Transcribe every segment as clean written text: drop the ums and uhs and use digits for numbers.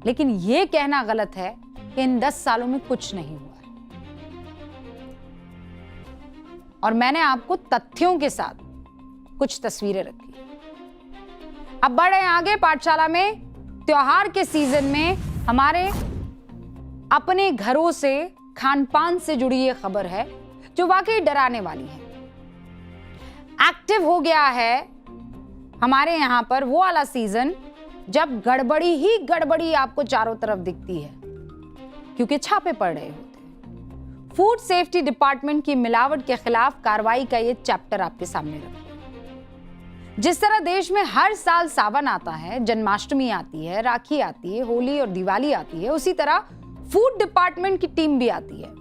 लेकिन ये कहना गलत है कि इन 10 सालों में कुछ नहीं हुआ है। और मैंने आपको तथ्यों के साथ कुछ तस्वीरें रखी। अब बढ़े आगे पाठशाला में। त्योहार के सीजन में हमारे अपने घरों से खान पान से जुड़ी ये खबर है जो वाकई डराने वाली है। एक्टिव हो गया है हमारे यहां पर वो वाला सीजन जब गड़बड़ी ही गड़बड़ी आपको चारों तरफ दिखती है, क्योंकि छापे पड़ रहे होते हैं। फूड सेफ्टी डिपार्टमेंट की मिलावट के खिलाफ कार्रवाई का ये चैप्टर आपके सामने रखा। जिस तरह देश में हर साल सावन आता है, जन्माष्टमी आती है, राखी आती है, होली और दिवाली आती है, उसी तरह फूड डिपार्टमेंट की टीम भी आती है।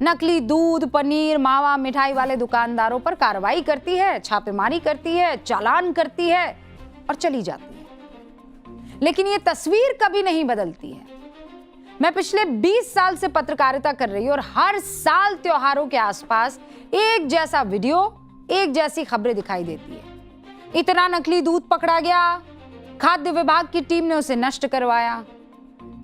नकली दूध, पनीर, मावा, मिठाई वाले दुकानदारों पर कार्रवाई करती है, छापेमारी करती है, चालान करती है और चली जाती है। लेकिन ये तस्वीर कभी नहीं बदलती है। मैं पिछले 20 साल से पत्रकारिता कर रही हूं और हर साल त्योहारों के आसपास एक जैसा वीडियो, एक जैसी खबरें दिखाई देती है। इतना नकली दूध पकड़ा गया, खाद्य विभाग की टीम ने उसे नष्ट करवाया।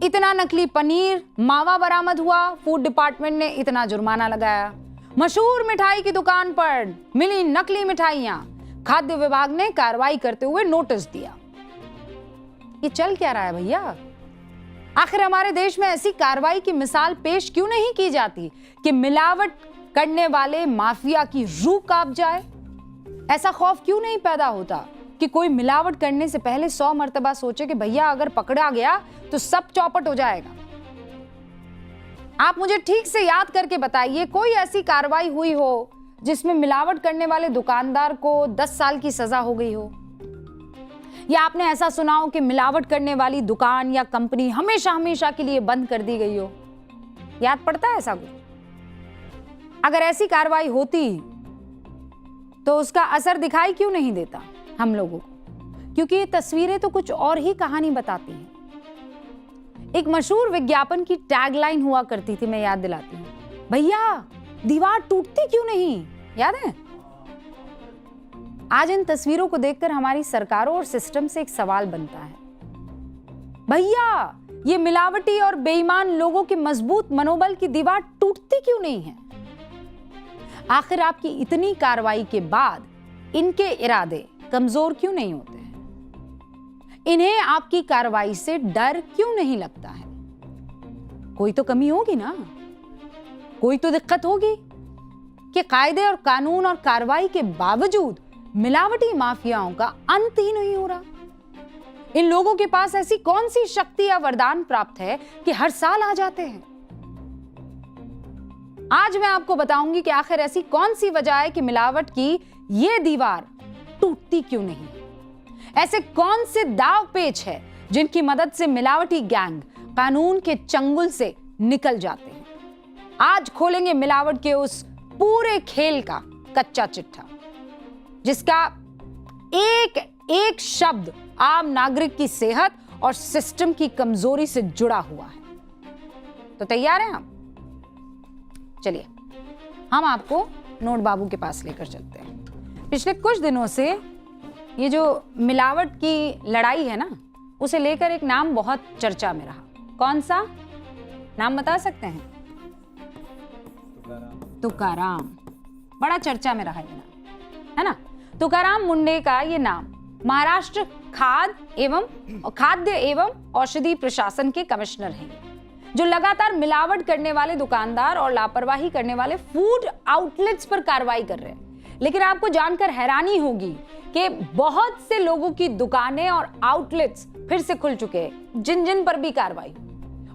इतना नकली पनीर, मावा बरामद हुआ, फूड डिपार्टमेंट ने इतना जुर्माना लगाया। मशहूर मिठाई की दुकान पर मिली नकली मिठाइयां, खाद्य विभाग ने कार्रवाई करते हुए नोटिस दिया। ये चल क्या रहा है भैया? आखिर हमारे देश में ऐसी कार्रवाई की मिसाल पेश क्यों नहीं की जाती कि मिलावट करने वाले माफिया की रूह कांप जाए? ऐसा खौफ क्यों नहीं पैदा होता कि कोई मिलावट करने से पहले 100 मर्तबा सोचे कि भैया अगर पकड़ा गया तो सब चौपट हो जाएगा। आप मुझे ठीक से याद करके बताइए, कोई ऐसी कार्रवाई हुई हो जिसमें मिलावट करने वाले दुकानदार को 10 साल की सजा हो गई हो? या आपने ऐसा सुना हो कि मिलावट करने वाली दुकान या कंपनी हमेशा हमेशा के लिए बंद कर दी गई हो? याद पड़ता है ऐसा कुछ? अगर ऐसी कार्रवाई होती तो उसका असर दिखाई क्यों नहीं देता हम लोगों को? क्योंकि ये तस्वीरें तो कुछ और ही कहानी बताती हैं। एक मशहूर विज्ञापन की टैगलाइन हुआ करती थी, मैं याद दिलाती हूँ, भैया दीवार टूटती क्यों नहीं? याद है? आज इन तस्वीरों को देखकर हमारी सरकारों और सिस्टम से एक सवाल बनता है, भैया ये मिलावटी और बेईमान लोगों के मजबूत मनोबल की दीवार टूटती क्यों नहीं है? आखिर आपकी इतनी कार्रवाई के बाद इनके इरादे कमजोर क्यों नहीं होते हैं? इन्हें आपकी कार्रवाई से डर क्यों नहीं लगता है? कोई तो कमी होगी ना, कोई तो दिक्कत होगी कि कायदे और कानून और कार्रवाई के बावजूद मिलावटी माफियाओं का अंत ही नहीं हो रहा। इन लोगों के पास ऐसी कौन सी शक्ति या वरदान प्राप्त है कि हर साल आ जाते हैं? आज मैं आपको बताऊंगी कि आखिर ऐसी कौन सी वजह है कि मिलावट की ये दीवार टूटती क्यों नहीं? ऐसे कौन से दाव पेच है जिनकी मदद से मिलावटी गैंग कानून के चंगुल से निकल जाते हैं? आज खोलेंगे मिलावट के उस पूरे खेल का कच्चा चिट्ठा, जिसका एक एक शब्द आम नागरिक की सेहत और सिस्टम की कमजोरी से जुड़ा हुआ है। तो तैयार हैं आप? चलिए हम आपको नोट बाबू के पास लेकर चलते हैं। पिछले कुछ दिनों से ये जो मिलावट की लड़ाई है ना, उसे लेकर एक नाम बहुत चर्चा में रहा। कौन सा नाम बता सकते हैं? तुकाराम। बड़ा चर्चा में रहा ये नाम, है ना? तुकाराम मुंडे का ये नाम महाराष्ट्र खाद्य एवं औषधि प्रशासन के कमिश्नर हैं, जो लगातार मिलावट करने वाले दुकानदार और लापरवाही करने वाले फूड आउटलेट्स पर कार्रवाई कर रहे हैं। लेकिन आपको जानकर हैरानी होगी कि बहुत से लोगों की दुकानें और आउटलेट्स फिर से खुल चुके हैं, जिन जिन पर भी कार्रवाई।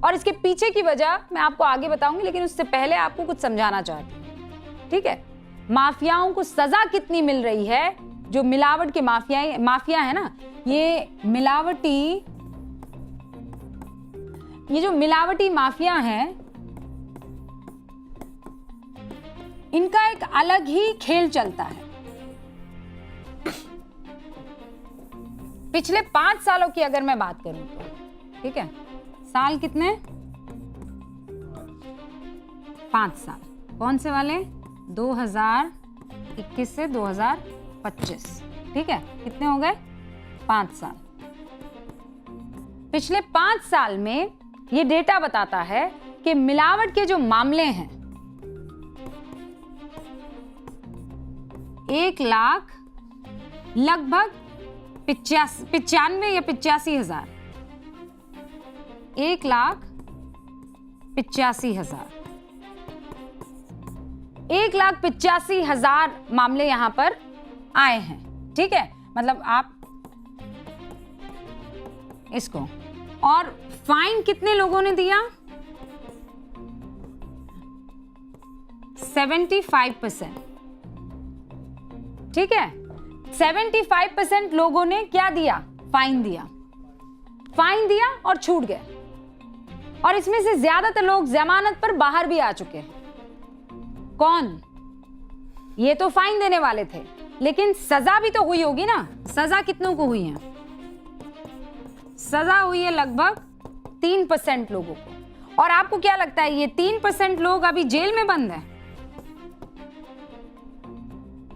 और इसके पीछे की वजह मैं आपको आगे बताऊंगी, लेकिन उससे पहले आपको कुछ समझाना चाहती हूं, ठीक है? माफियाओं को सजा कितनी मिल रही है? जो मिलावट के माफिया है ना, ये जो मिलावटी माफिया हैं, इनका एक अलग ही खेल चलता है। पिछले 5 सालों की अगर मैं बात करूं तो, ठीक है, साल कितने? 5 साल। कौन से वाले? 2021 से 2025, ठीक है? कितने हो गए? 5 साल। पिछले 5 साल में ये डेटा बताता है कि मिलावट के जो मामले हैं 1 लाख लगभग 95 या 85,000, 1,85,000, 1,85,000 मामले यहां पर आए हैं। ठीक है, मतलब आप इसको, और फाइन कितने लोगों ने दिया? 75%। ठीक है, 75% लोगों ने क्या दिया? फाइन दिया। फाइन दिया और छूट गए। और इसमें से ज्यादातर लोग जमानत पर बाहर भी आ चुके हैं। कौन? ये तो फाइन देने वाले थे, लेकिन सजा भी तो हुई होगी ना। सजा कितनों को हुई है? सजा हुई है लगभग 3% लोगों को। और आपको क्या लगता है ये 3% लोग अभी जेल में बंद हैं?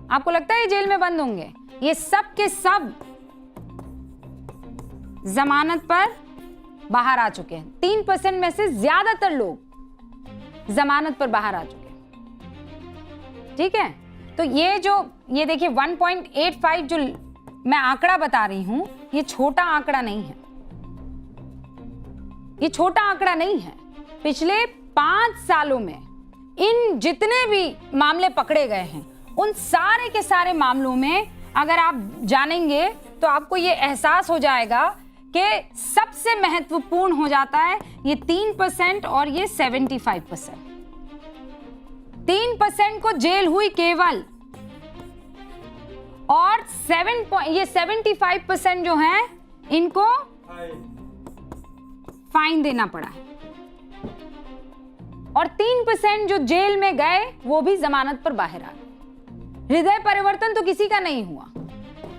आपको लगता है ये जेल में बंद होंगे? ये सब के सब जमानत पर बाहर आ चुके हैं। 3% में से ज्यादातर लोग जमानत पर बाहर आ चुके हैं। ठीक है, तो ये देखिए 1.85 जो मैं आंकड़ा बता रही हूं, ये छोटा आंकड़ा नहीं है। ये छोटा आंकड़ा नहीं है। पिछले 5 सालों में इन जितने भी मामले पकड़े गए हैं, उन सारे के सारे मामलों में अगर आप जानेंगे तो आपको ये एहसास हो जाएगा कि सबसे महत्वपूर्ण हो जाता है ये 3% और ये 75%। 3% को जेल हुई केवल, और ये 75% जो हैं इनको फाइन देना पड़ा है। और 3% जो जेल में गए वो भी जमानत पर बाहर आ गए। हृदय परिवर्तन तो किसी का नहीं हुआ।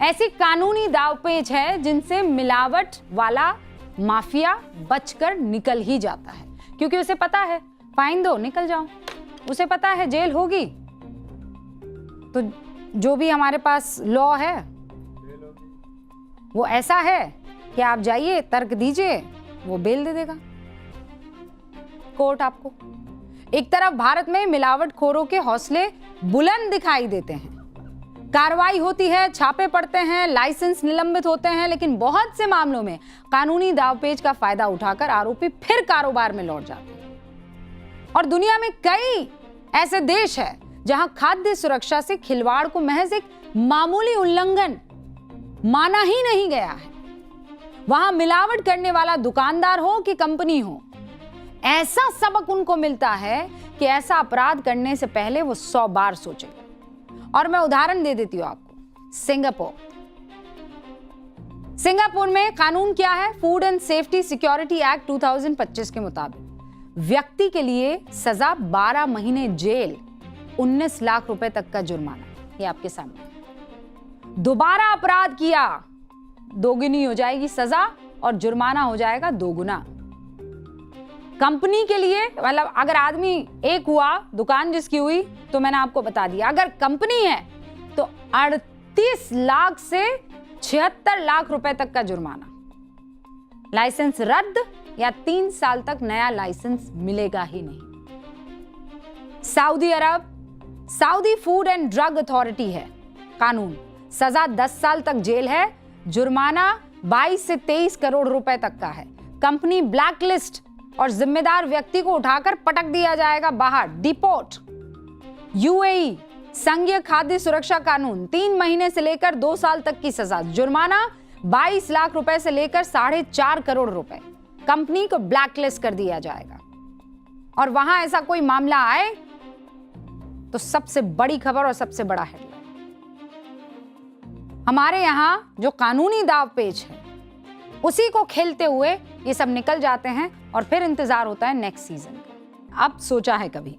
ऐसी कानूनी दांवपेच है जिनसे मिलावट वाला माफिया बचकर निकल ही जाता है, क्योंकि उसे पता है फाइन दो निकल जाओ, उसे पता है जेल होगी। तो जो भी हमारे पास लॉ है वो ऐसा है कि आप जाइए, तर्क दीजिए, वो बेल दे देगा कोर्ट आपको। एक तरफ भारत में मिलावटखोरों के हौसले बुलंद दिखाई देते हैं, कार्रवाई होती है, छापे पड़ते हैं, लाइसेंस निलंबित होते हैं, लेकिन बहुत से मामलों में कानूनी दांवपेच का फायदा उठाकर आरोपी फिर कारोबार में लौट जाते हैं। और दुनिया में कई ऐसे देश हैं जहां खाद्य सुरक्षा से खिलवाड़ को महज एक मामूली उल्लंघन माना ही नहीं गया है। वहां मिलावट करने वाला दुकानदार हो कि कंपनी हो, ऐसा सबक उनको मिलता है कि ऐसा अपराध करने से पहले वो 100 बार सोचे। और मैं उदाहरण दे देती हूं आपको, सिंगापुर में कानून क्या है? Food and safety security act 2025 के मुताबिक व्यक्ति के लिए सजा 12 महीने जेल, 19 लाख रुपए तक का जुर्माना। ये आपके सामने। दोबारा अपराध किया, दोगुनी हो जाएगी सजा और जुर्माना हो जाएगा दोगुना। कंपनी के लिए, मतलब अगर आदमी एक हुआ, दुकान जिसकी हुई, तो मैंने आपको बता दिया, अगर कंपनी है तो 38 लाख से 76 लाख रुपए तक का जुर्माना, लाइसेंस रद्द या 3 साल तक नया लाइसेंस मिलेगा ही नहीं। Saudi Arab, Saudi food and drug authority है कानून, सजा 10 साल तक जेल है, जुर्माना 22 से 23 करोड़ रुपए तक का है। कंपनी ब्लैकलिस्ट और जिम्मेदार व्यक्ति को उठाकर पटक दिया जाएगा बाहर, डिपोर्ट। यूएई संघीय खाद्य सुरक्षा कानून, 3 महीने से लेकर 2 साल तक की सजा, जुर्माना 22 लाख रुपए से लेकर 4.5 करोड़ रुपए। कंपनी को ब्लैकलिस्ट कर दिया जाएगा। और वहां ऐसा कोई मामला आए तो सबसे बड़ी खबर और सबसे बड़ा हेडलाइन। हमारे यहां जो कानूनी दांवपेच है उसी को खेलते हुए ये सब निकल जाते हैं और फिर इंतजार होता है नेक्स्ट सीजन का। अब सोचा है कभी,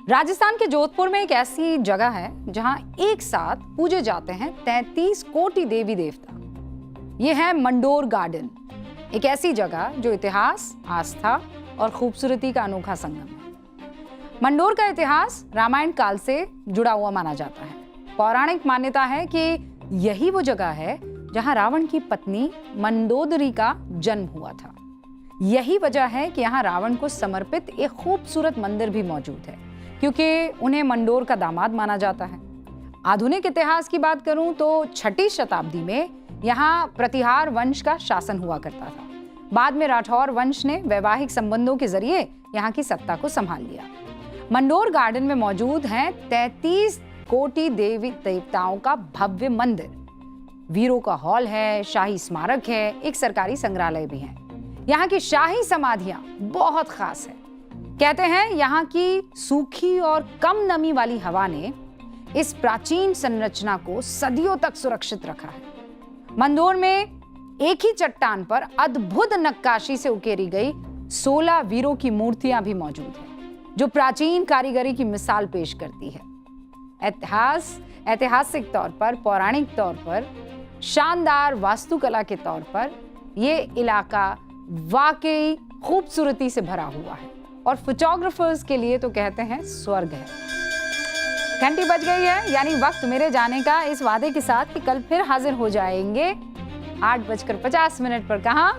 राजस्थान के जोधपुर में एक ऐसी जगह है जहां एक साथ पूजे जाते हैं 33 कोटि देवी देवता। ये है मंडोर गार्डन, एक ऐसी जगह जो इतिहास, आस्था और खूबसूरती का अनोखा संगम है। मंडोर का इतिहास रामायण काल से जुड़ा हुआ माना जाता है। पौराणिक मान्यता है कि यही वो जगह है जहां रावण की पत्नी मंदोदरी का जन्म हुआ था। यही वजह है कि यहाँ रावण को समर्पित एक खूबसूरत मंदिर भी मौजूद है, क्योंकि उन्हें मंडोर का दामाद माना जाता है। आधुनिक इतिहास की बात करूं तो 6वीं शताब्दी में यहाँ प्रतिहार वंश का शासन हुआ करता था। बाद में राठौर वंश ने वैवाहिक संबंधों के जरिए यहाँ की सत्ता को संभाल लिया। मंडोर गार्डन में मौजूद हैं 33 कोटि देवी देवताओं का भव्य मंदिर, वीरों का हॉल है, शाही स्मारक है, एक सरकारी संग्रहालय भी है। यहाँ की शाही समाधियां बहुत खास है। कहते हैं यहाँ की सूखी और कम नमी वाली हवा ने इस प्राचीन संरचना को सदियों तक सुरक्षित रखा है। मंदोर में एक ही चट्टान पर अद्भुत नक्काशी से उकेरी गई 16 वीरों की मूर्तियां भी मौजूद हैं, जो प्राचीन कारीगरी की मिसाल पेश करती है। ऐतिहासिक तौर पर, पौराणिक तौर पर, शानदार वास्तुकला के तौर पर यह इलाका वाकई खूबसूरती से भरा हुआ है और फोटोग्राफर्स के लिए तो कहते हैं स्वर्ग है। घंटी बज गई है, यानी वक्त मेरे जाने का, इस वादे के साथ कि कल फिर हाजिर हो जाएंगे 8:50 पर। कहाँ?